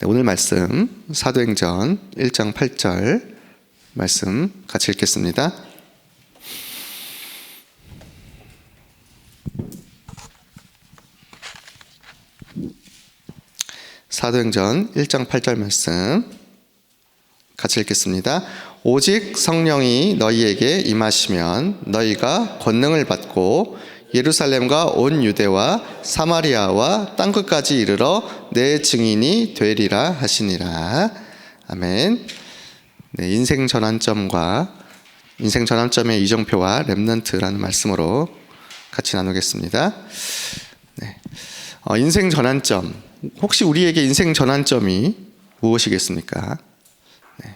오늘 말씀 사도행전 1장 8절 말씀 같이 읽겠습니다. 사도행전 1장 8절 말씀 같이 읽겠습니다. 오직 성령이 너희에게 임하시면 너희가 권능을 받고 예루살렘과 온 유대와 사마리아와 땅끝까지 이르러 내 증인이 되리라 하시니라. 아멘. 네, 인생 전환점과 인생 전환점의 이정표와 렘넌트라는 말씀으로 같이 나누겠습니다. 네. 인생 전환점. 혹시 우리에게 인생 전환점이 무엇이겠습니까? 네.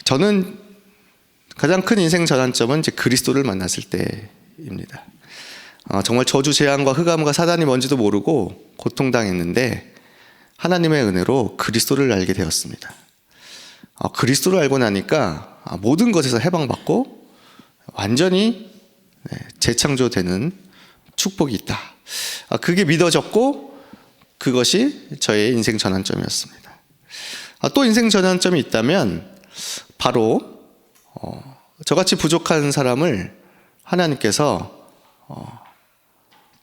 저는 가장 큰 인생 전환점은 이제 그리스도를 만났을 때입니다. 정말 저주 재앙과 흑암과 사단이 뭔지도 모르고 고통당했는데 하나님의 은혜로 그리스도를 알게 되었습니다. 그리스도를 알고 나니까 모든 것에서 해방받고 완전히 재창조되는 축복이 있다. 그게 믿어졌고 그것이 저의 인생 전환점이었습니다. 또 인생 전환점이 있다면 바로 저같이 부족한 사람을 하나님께서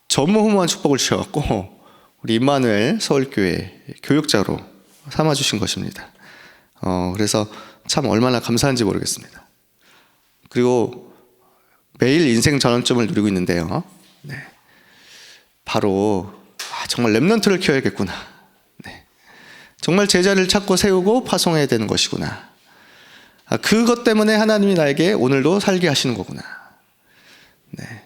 전무후무한 축복을 주셔갖고 우리 임마누엘 서울교회 교육자로 삼아주신 것입니다. 그래서 참 얼마나 감사한지 모르겠습니다. 그리고 매일 인생 전환점을 누리고 있는데요. 네. 바로 정말 렘넌트를 키워야겠구나. 네. 정말 제자를 찾고 세우고 파송해야 되는 것이구나. 그것 때문에 하나님이 나에게 오늘도 살게 하시는 거구나. 네.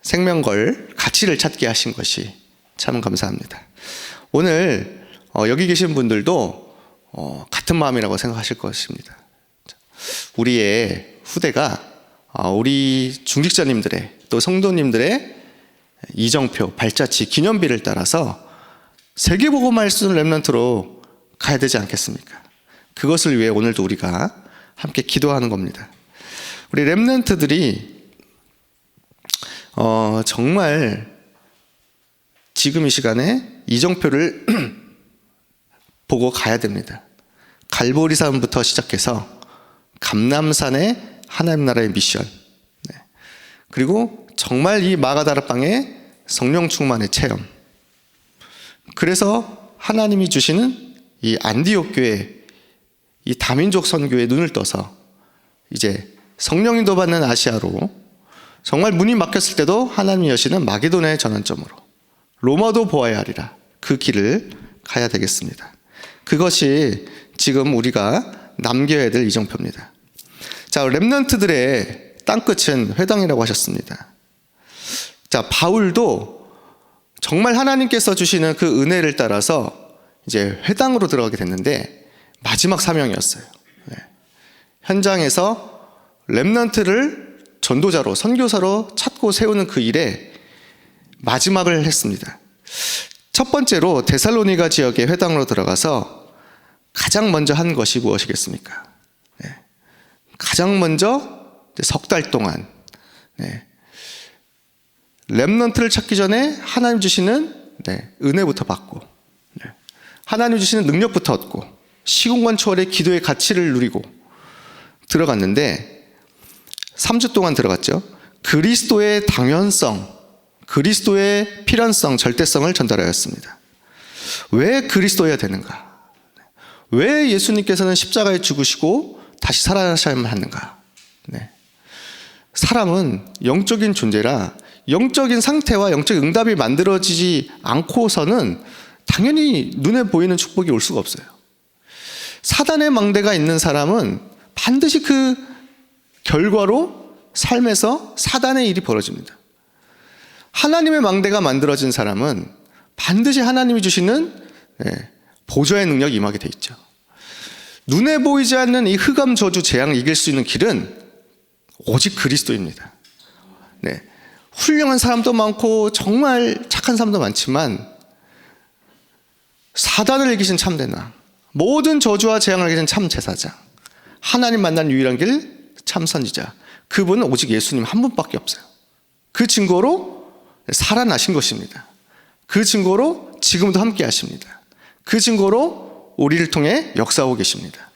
생명걸 가치를 찾게 하신 것이 참 감사합니다. 오늘 여기 계신 분들도 같은 마음이라고 생각하실 것입니다. 우리의 후대가 우리 중직자님들의 또 성도님들의 이정표, 발자취, 기념비를 따라서 세계복음화를 쓰는 렘넌트로 가야 되지 않겠습니까? 그것을 위해 오늘도 우리가 함께 기도하는 겁니다. 우리 렘넌트들이 정말 지금 이 시간에 이정표를 보고 가야 됩니다. 갈보리산부터 시작해서 감람산의 하나님 나라의 미션, 그리고 정말 이 마가다락방의 성령 충만의 체험, 그래서 하나님이 주시는 이 안디옥 교회, 이 다민족 선교에 눈을 떠서 이제 성령 인도 받는 아시아로 정말 문이 막혔을 때도 하나님이 여시는 마게도나의 전환점으로 로마도 보아야 하리라, 그 길을 가야 되겠습니다. 그것이 지금 우리가 남겨야 될 이정표입니다. 자, 렘넌트들의 땅끝은 회당이라고 하셨습니다. 자, 바울도 정말 하나님께서 주시는 그 은혜를 따라서 이제 회당으로 들어가게 됐는데 마지막 사명이었어요. 네. 현장에서 렘넌트를 전도자로, 선교사로 찾고 세우는 그 일에 마지막을 했습니다. 첫 번째로 데살로니가 지역의 회당으로 들어가서 가장 먼저 한 것이 무엇이겠습니까? 네. 가장 먼저 석 달 동안 렘넌트를 찾기 전에 하나님 주시는 은혜부터 받고 하나님 주시는 능력부터 얻고 시공간 초월의 기도의 가치를 누리고 들어갔는데 3주 동안 들어갔죠. 그리스도의 당연성, 그리스도의 필연성, 절대성을 전달하였습니다. 왜 그리스도여야 되는가? 왜 예수님께서는 십자가에 죽으시고 다시 살아나셔야만 하는가? 사람은 영적인 존재라 영적인 상태와 영적인 응답이 만들어지지 않고서는 당연히 눈에 보이는 축복이 올 수가 없어요. 사단의 망대가 있는 사람은 반드시 그 결과로 삶에서 사단의 일이 벌어집니다. 하나님의 망대가 만들어진 사람은 반드시 하나님이 주시는 보좌의 능력이 임하게 돼 있죠. 눈에 보이지 않는 이 흑암 저주 재앙을 이길 수 있는 길은 오직 그리스도입니다. 훌륭한 사람도 많고 정말 착한 사람도 많지만 사단을 이기신 참된 왕, 모든 저주와 재앙을 이기신 참 제사장, 하나님 만난 유일한 길 참 선지자, 그분은 오직 예수님 한 분밖에 없어요. 그 증거로 살아나신 것입니다. 그 증거로 지금도 함께 하십니다. 그 증거로 우리를 통해 역사하고 계십니다.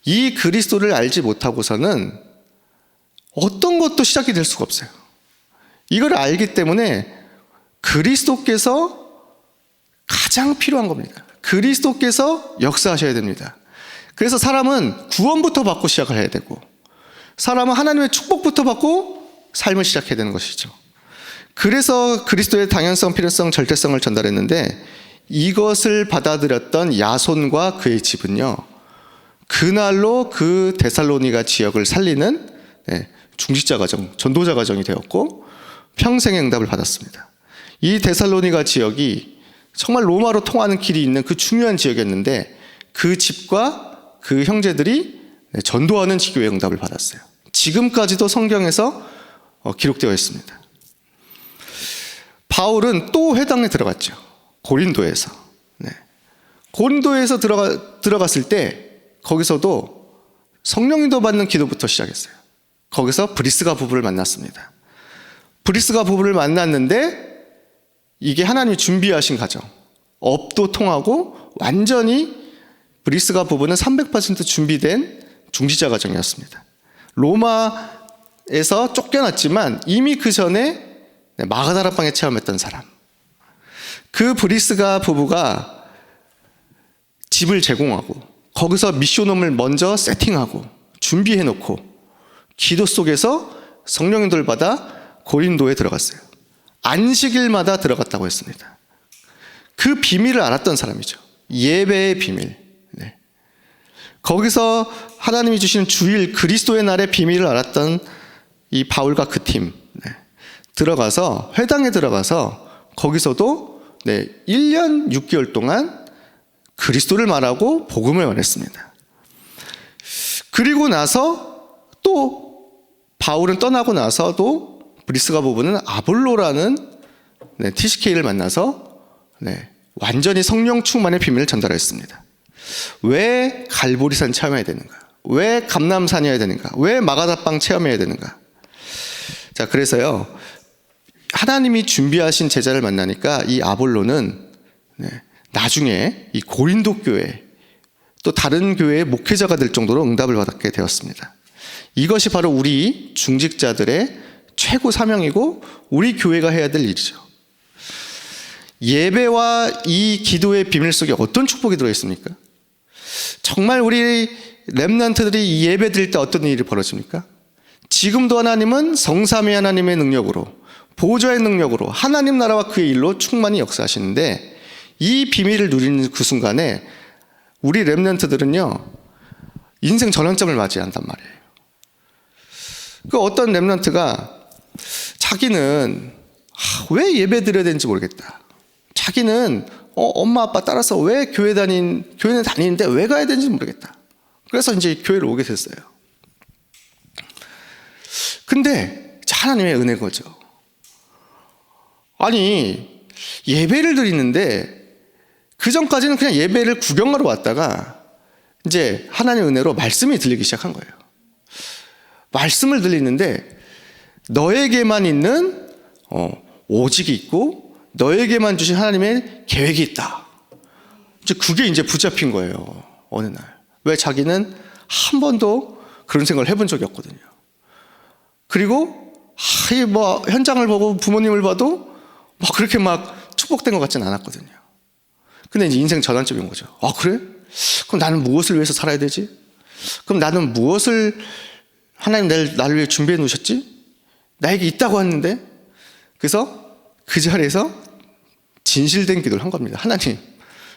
이 그리스도를 알지 못하고서는 어떤 것도 시작이 될 수가 없어요. 이걸 알기 때문에 그리스도께서 가장 필요한 겁니다. 그리스도께서 역사하셔야 됩니다. 그래서 사람은 구원부터 받고 시작을 해야 되고, 사람은 하나님의 축복부터 받고 삶을 시작해야 되는 것이죠. 그래서 그리스도의 당연성, 필요성, 절대성을 전달했는데, 이것을 받아들였던 야손과 그의 집은요, 그날로 그 데살로니가 지역을 살리는 중직자 과정, 전도자 과정이 되었고 평생의 응답을 받았습니다. 이 데살로니가 지역이 정말 로마로 통하는 길이 있는 그 중요한 지역이었는데, 그 집과 그 형제들이 전도하는 지교의 응답을 받았어요. 지금까지도 성경에서 기록되어 있습니다. 바울은 또 회당에 들어갔죠. 고린도에서. 고린도에서 들어갔을 때 거기서도 성령인도 받는 기도부터 시작했어요. 거기서 브리스가 부부를 만났습니다. 브리스가 부부를 만났는데 이게 하나님이 준비하신 과정, 업도 통하고 완전히 브리스가 부부는 300% 준비된 중지자 과정이었습니다. 로마에서 쫓겨났지만 이미 그 전에 마가다라방에 체험했던 사람, 그 브리스가 부부가 집을 제공하고 거기서 미션홈을 먼저 세팅하고 준비해놓고 기도 속에서 성령인도를 받아 고린도에 들어갔어요. 안식일마다 들어갔다고 했습니다. 그 비밀을 알았던 사람이죠. 예배의 비밀. 거기서 하나님이 주시는 주일 그리스도의 날의 비밀을 알았던 이 바울과 그 팀 들어가서 회당에 들어가서 거기서도 1년 6개월 동안 그리스도를 말하고 복음을 전했습니다. 그리고 나서 또 바울은 떠나고 나서도 브리스가 부부는 아볼로라는 TCK를 만나서 완전히 성령 충만의 비밀을 전달했습니다. 왜 갈보리산 체험해야 되는가? 왜 감람산이어야 되는가? 왜 마가다방 체험해야 되는가? 자, 그래서요, 하나님이 준비하신 제자를 만나니까 이 아볼로는 나중에 이 고린도 교회 또 다른 교회의 목회자가 될 정도로 응답을 받게 되었습니다. 이것이 바로 우리 중직자들의 최고 사명이고 우리 교회가 해야 될 일이죠. 예배와 이 기도의 비밀 속에 어떤 축복이 들어있습니까? 정말 우리 렘넌트들이 이 예배 드릴 때 어떤 일이 벌어집니까? 지금도 하나님은 성삼위 하나님의 능력으로, 보좌의 능력으로 하나님 나라와 그의 일로 충만히 역사하시는데, 이 비밀을 누리는 그 순간에 우리 렘넌트들은요 인생 전환점을 맞이한단 말이에요. 그 어떤 렘넌트가 자기는 왜 예배 드려야 되는지 모르겠다. 자기는 엄마 아빠 따라서 왜 교회는 다니는데 왜 가야 되는지 모르겠다. 그래서 이제 교회를 오게 됐어요. 근데 하나님의 은혜인 거죠. 아니, 예배를 드리는데 그 전까지는 그냥 예배를 구경하러 왔다가 이제 하나님의 은혜로 말씀이 들리기 시작한 거예요. 말씀을 들리는데 너에게만 있는 오직이 있고 너에게만 주신 하나님의 계획이 있다. 이제 그게 이제 붙잡힌 거예요. 어느 날. 왜? 자기는 한 번도 그런 생각을 해본 적이 없거든요. 그리고 현장을 보고 부모님을 봐도 그렇게 축복된 것 같지는 않았거든요. 근데 이제 인생 전환점인 거죠. 그래? 그럼 나는 무엇을 위해서 살아야 되지? 그럼 나는 무엇을 하나님 나를 위해 준비해 놓으셨지? 나에게 있다고 하는데? 그래서 그 자리에서 진실된 기도를 한 겁니다. 하나님,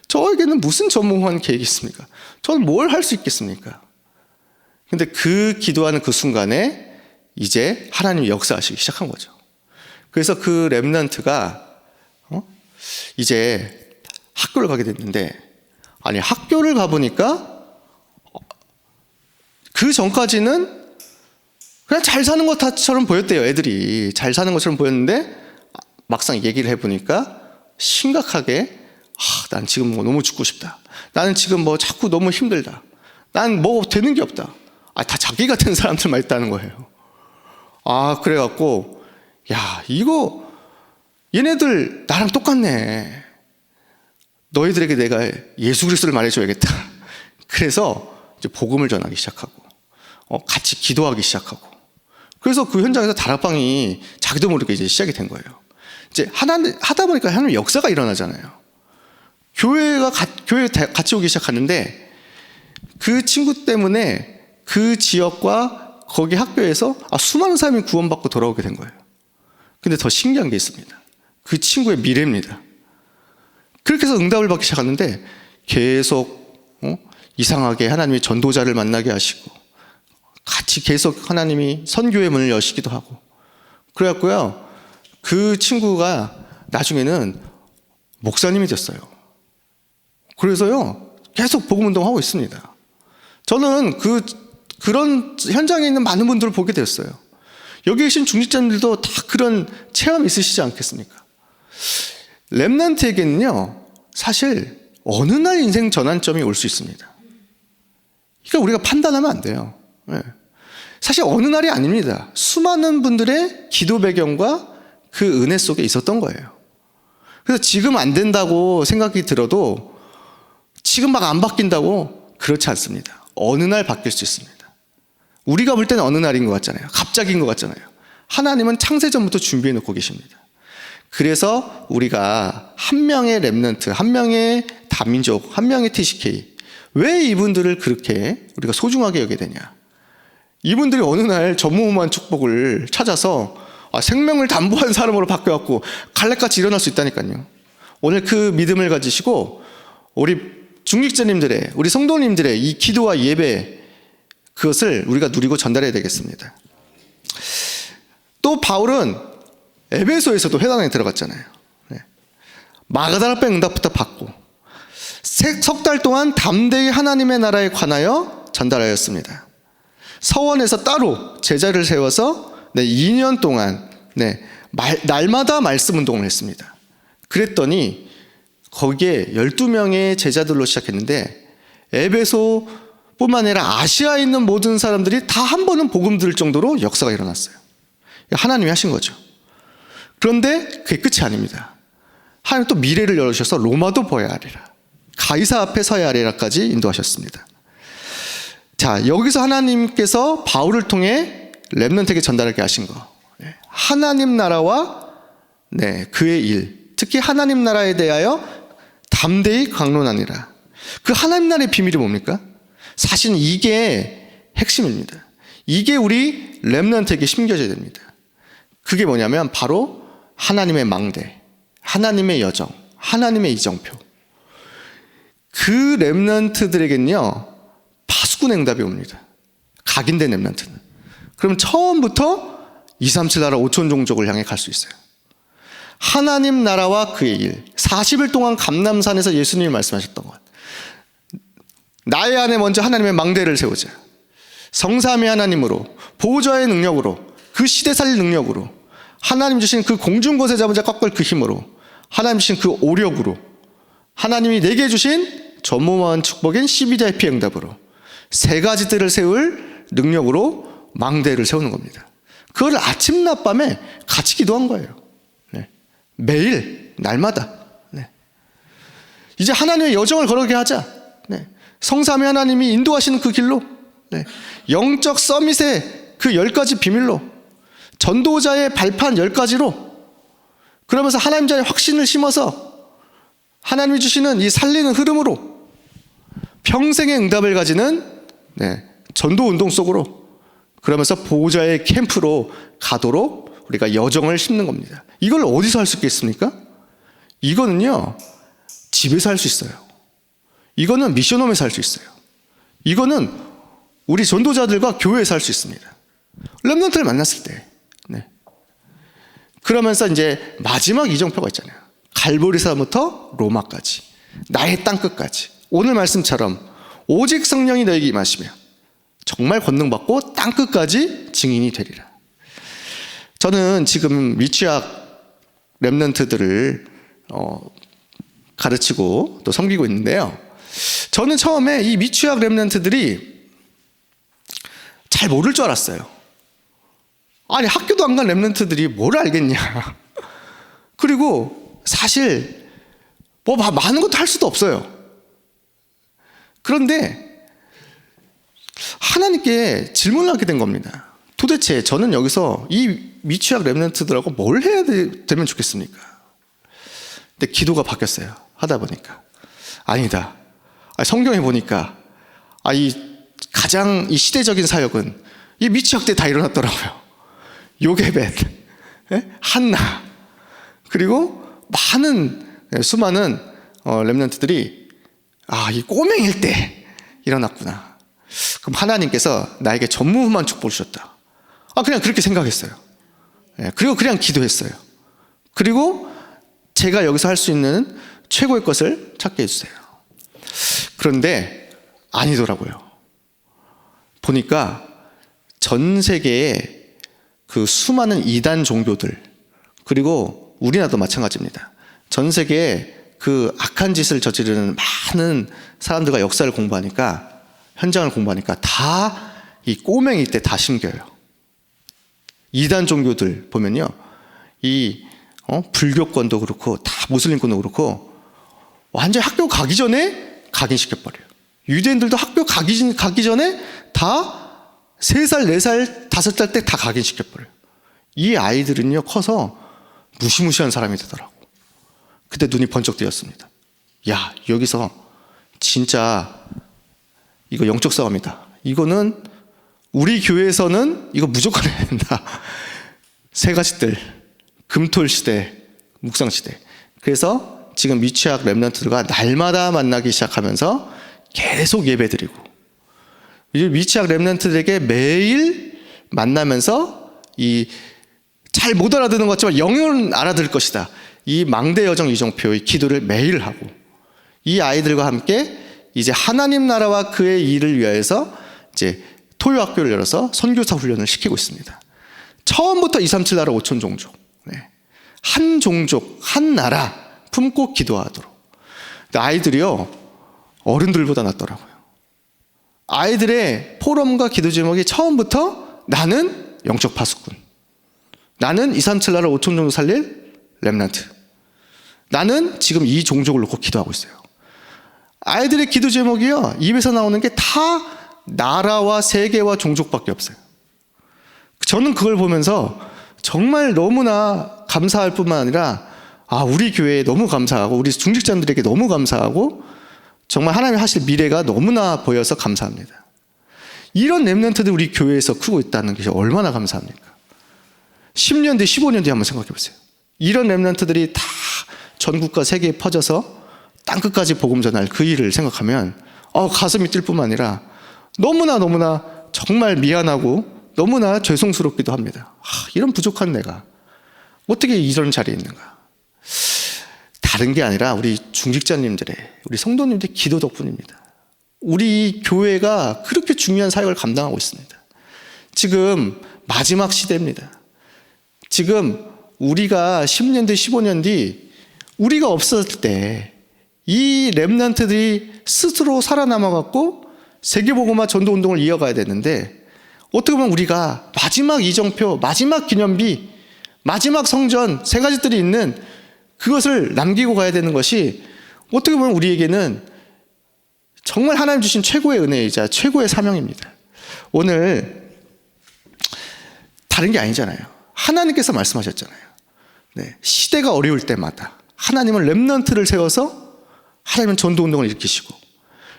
저에게는 무슨 전무후무한 계획이 있습니까? 저는 뭘 할 수 있겠습니까? 근데 그 기도하는 그 순간에 이제 하나님이 역사하시기 시작한 거죠. 그래서 그 렘넌트가 이제 학교를 가게 됐는데, 아니 학교를 가보니까 그 전까지는 그냥 잘 사는 것처럼 보였대요. 애들이 잘 사는 것처럼 보였는데 막상 얘기를 해보니까 심각하게 난 지금 너무 죽고 싶다. 나는 지금 자꾸 너무 힘들다. 난 되는 게 없다. 다 자기 같은 사람들만 있다는 거예요. 그래갖고 이거 얘네들 나랑 똑같네. 너희들에게 내가 예수 그리스도를 말해줘야겠다. 그래서 이제 복음을 전하기 시작하고 같이 기도하기 시작하고, 그래서 그 현장에서 다락방이 자기도 모르게 이제 시작이 된 거예요. 이제 하다 보니까 하나님의 역사가 일어나잖아요. 교회에 같이 오기 시작하는데, 그 친구 때문에 그 지역과 거기 학교에서 수많은 사람이 구원받고 돌아오게 된 거예요. 근데 더 신기한 게 있습니다. 그 친구의 미래입니다. 그렇게 해서 응답을 받기 시작하는데 계속 이상하게 하나님이 전도자를 만나게 하시고, 같이 계속 하나님이 선교의 문을 여시기도 하고, 그래갖고요, 그 친구가 나중에는 목사님이 됐어요. 그래서요, 계속 복음운동하고 있습니다. 저는 그런 현장에 있는 많은 분들을 보게 되었어요. 여기 계신 중직자님들도 다 그런 체험이 있으시지 않겠습니까? 렘넌트에게는요, 사실 어느 날 인생 전환점이 올 수 있습니다. 그러니까 우리가 판단하면 안 돼요. 사실 어느 날이 아닙니다. 수많은 분들의 기도 배경과 그 은혜 속에 있었던 거예요. 그래서 지금 안 된다고 생각이 들어도 지금 막 안 바뀐다고 그렇지 않습니다. 어느 날 바뀔 수 있습니다. 우리가 볼 때는 어느 날인 것 같잖아요. 갑자기인 것 같잖아요. 하나님은 창세전부터 준비해 놓고 계십니다. 그래서 우리가 한 명의 렘넌트, 한 명의 다민족, 한 명의 TCK, 왜 이분들을 그렇게 우리가 소중하게 여겨야 되냐? 이분들이 어느 날 전무후무한 축복을 찾아서 생명을 담보한 사람으로 바뀌어갖고 갈래같이 일어날 수 있다니까요. 오늘 그 믿음을 가지시고 우리 중직자님들의, 우리 성도님들의 이 기도와 예배, 그것을 우리가 누리고 전달해야 되겠습니다. 또 바울은 에베소에서도 회당에 들어갔잖아요. 마가다라배 응답부터 받고 석 달 동안 담대히 하나님의 나라에 관하여 전달하였습니다. 서원에서 따로 제자를 세워서 2년 동안 날마다 말씀 운동을 했습니다. 그랬더니 거기에 12명의 제자들로 시작했는데, 에베소뿐만 아니라 아시아에 있는 모든 사람들이 다 한 번은 복음 들을 정도로 역사가 일어났어요. 하나님이 하신 거죠. 그런데 그게 끝이 아닙니다. 하나님 또 미래를 열어주셔서 로마도 보아야 하리라, 가이사 앞에 서야 하리라까지 인도하셨습니다. 자, 여기서 하나님께서 바울을 통해 렘넌트에게 전달하게 하신 거, 하나님 나라와 그의 일, 특히 하나님 나라에 대하여 담대히 강론하니라. 그 하나님 나라의 비밀이 뭡니까? 사실 이게 핵심입니다. 이게 우리 렘넌트에게 심겨져야 됩니다. 그게 뭐냐면 바로 하나님의 망대, 하나님의 여정, 하나님의 이정표. 그 렘넌트들에게는요, 파수꾼 응답이 옵니다. 각인된 렘넌트는. 그럼 처음부터 237 나라 5천 종족을 향해 갈 수 있어요. 하나님 나라와 그의 일, 40일 동안 감람산에서 예수님이 말씀하셨던 것, 나의 안에 먼저 하나님의 망대를 세우자. 성삼위 하나님으로, 보호자의 능력으로, 그 시대 살릴 능력으로, 하나님 주신 그 공중곳에 잡은 자 꺾을 그 힘으로, 하나님 주신 그 오력으로, 하나님이 내게 주신 전무후무한 축복인 12자의 피 응답으로, 세 가지 뜰을 세울 능력으로 망대를 세우는 겁니다. 그걸 아침 낮밤에 같이 기도한 거예요. 매일 날마다. 이제 하나님의 여정을 걸어가게 하자. 성삼위 하나님이 인도하시는 그 길로, 영적 서밋의 그 10가지 비밀로, 전도자의 발판 10가지로, 그러면서 하나님 자의 확신을 심어서 하나님이 주시는 이 살리는 흐름으로 평생의 응답을 가지는 전도 운동 속으로, 그러면서 보호자의 캠프로 가도록 우리가 여정을 심는 겁니다. 이걸 어디서 할 수 있겠습니까? 이거는요, 집에서 할 수 있어요. 이거는 미션홈에서 할 수 있어요. 이거는 우리 전도자들과 교회에서 할 수 있습니다. 렘넌트를 만났을 때. 그러면서 이제 마지막 이정표가 있잖아요. 갈보리산부터 로마까지, 나의 땅 끝까지. 오늘 말씀처럼 오직 성령이 너에게 임하시며 정말 권능받고 땅 끝까지 증인이 되리라. 저는 지금 미취학 렘넌트들을 가르치고 또 섬기고 있는데요, 저는 처음에 이 미취학 렘넌트들이 잘 모를 줄 알았어요. 아니, 학교도 안 간 렘넌트들이 뭘 알겠냐. 그리고 사실 많은 것도 할 수도 없어요. 그런데 하나님께 질문을 하게 된 겁니다. 도대체 저는 여기서 이 미취학 렘넌트들하고 뭘 해야 되면 좋겠습니까? 근데 기도가 바뀌었어요. 하다 보니까. 아니다. 성경에 보니까 가장 이 시대적인 사역은 이 미취학 때 다 일어났더라고요. 요게벳, 한나, 그리고 수많은 렘넌트들이 이 꼬맹일 때 일어났구나. 그럼 하나님께서 나에게 전무후무한 축복을 주셨다. 그냥 그렇게 생각했어요. 그리고 그냥 기도했어요. 그리고 제가 여기서 할 수 있는 최고의 것을 찾게 해주세요. 그런데 아니더라고요. 보니까 전 세계에 그 수많은 이단 종교들, 그리고 우리나라도 마찬가지입니다. 전 세계에 그 악한 짓을 저지르는 많은 사람들과 역사를 공부하니까, 현장을 공부하니까 다 이 꼬맹이 때 다 심겨요. 이단 종교들 보면요, 불교권도 그렇고 다 무슬림권도 그렇고 완전 학교 가기 전에 각인시켜버려요. 유대인들도 학교 가기 전에 다 3살, 4살, 5살 때 다 각인시켜버려요. 이 아이들은요, 커서 무시무시한 사람이 되더라고. 그때 눈이 번쩍 뜨였습니다. 야, 여기서 진짜 이거 영적 싸움이다. 이거는 우리 교회에서는 이거 무조건 해야 된다. 3가지들, 금토일 시대, 묵상 시대. 그래서 지금 미취학 렘넌트들과 날마다 만나기 시작하면서 계속 예배드리고, 이제 미취학 렘넌트들에게 매일 만나면서 잘 못 알아듣는 것 같지만 영어는 알아들을 것이다. 이 망대 여정 이정표의 기도를 매일 하고, 이 아이들과 함께 이제 하나님 나라와 그의 일을 위하여서 이제 토요학교를 열어서 선교사 훈련을 시키고 있습니다. 처음부터 237 나라 5천 종족, 한 종족, 한 나라 품고 기도하도록. 근데 아이들이요, 어른들보다 낫더라고요. 아이들의 포럼과 기도 제목이 처음부터 나는 영적 파수꾼, 나는 237 나라 5천 종족 살릴 렘넌트, 나는 지금 이 종족을 놓고 기도하고 있어요. 아이들의 기도 제목이요, 입에서 나오는 게 다 나라와 세계와 종족밖에 없어요. 저는 그걸 보면서 정말 너무나 감사할 뿐만 아니라 우리 교회에 너무 감사하고 우리 중직자들에게 너무 감사하고 정말 하나님이 하실 미래가 너무나 보여서 감사합니다. 이런 렘넌트들이 우리 교회에서 크고 있다는 것이 얼마나 감사합니까? 10년 뒤, 15년 뒤 한번 생각해 보세요. 이런 렘넌트들이 다 전국과 세계에 퍼져서 땅끝까지 복음 전할 그 일을 생각하면 가슴이 뛸 뿐만 아니라 너무나 정말 미안하고 너무나 죄송스럽기도 합니다. 이런 부족한 내가 어떻게 이런 자리에 있는가? 다른 게 아니라 우리 중직자님들의, 우리 성도님들의 기도 덕분입니다. 우리 교회가 그렇게 중요한 사역을 감당하고 있습니다. 지금 마지막 시대입니다. 지금 우리가 10년 뒤, 15년 뒤 우리가 없었을 때 이 렘넌트들이 스스로 살아남아갖고 세계복음화 전도운동을 이어가야 되는데, 어떻게 보면 우리가 마지막 이정표, 마지막 기념비, 마지막 성전 3가지들이 있는 그것을 남기고 가야 되는 것이 어떻게 보면 우리에게는 정말 하나님 주신 최고의 은혜이자 최고의 사명입니다. 오늘 다른 게 아니잖아요. 하나님께서 말씀하셨잖아요. 시대가 어려울 때마다 하나님은 렘넌트를 세워서 하나님은 전도운동을 일으키시고,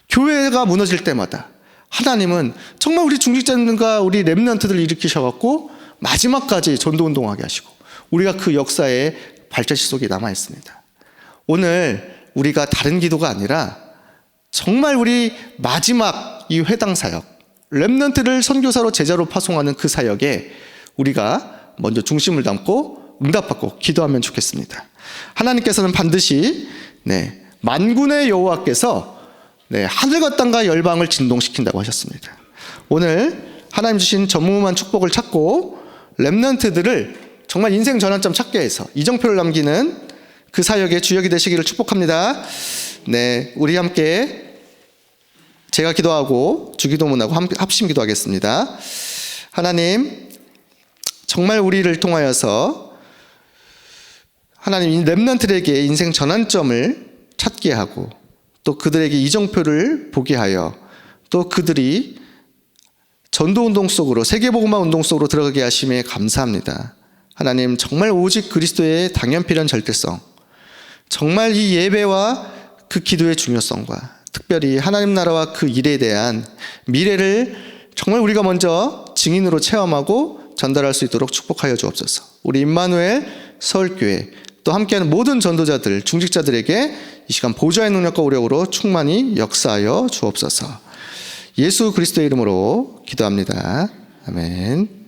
교회가 무너질 때마다 하나님은 정말 우리 중직자들과 우리 렘넌트들을 일으키셔갖고 마지막까지 전도운동하게 하시고, 우리가 그 역사의 발자취 속에 남아있습니다. 오늘 우리가 다른 기도가 아니라 정말 우리 마지막 이 회당 사역, 렘넌트를 선교사로 제자로 파송하는 그 사역에 우리가 먼저 중심을 담고 응답받고 기도하면 좋겠습니다. 하나님께서는 반드시 만군의 여호와께서 하늘과 땅과 열방을 진동시킨다고 하셨습니다. 오늘 하나님 주신 전무후무한 축복을 찾고 렘넌트들을 정말 인생 전환점 찾게 해서 이정표를 남기는 그 사역의 주역이 되시기를 축복합니다. 우리 함께 제가 기도하고 주기도문하고 합심 기도하겠습니다. 하나님, 정말 우리를 통하여서 하나님 이 렘넌트들에게 인생 전환점을 찾게 하고 또 그들에게 이정표를 보게 하여 또 그들이 전도운동 속으로 세계복음화 운동 속으로 들어가게 하심에 감사합니다. 하나님, 정말 오직 그리스도의 당연필연 절대성, 정말 이 예배와 그 기도의 중요성과 특별히 하나님 나라와 그 일에 대한 미래를 정말 우리가 먼저 증인으로 체험하고 전달할 수 있도록 축복하여 주옵소서. 우리 임마누엘 서울교회 또 함께하는 모든 전도자들, 중직자들에게 이 시간 보좌의 능력과 오력으로 충만히 역사하여 주옵소서. 예수 그리스도의 이름으로 기도합니다. 아멘.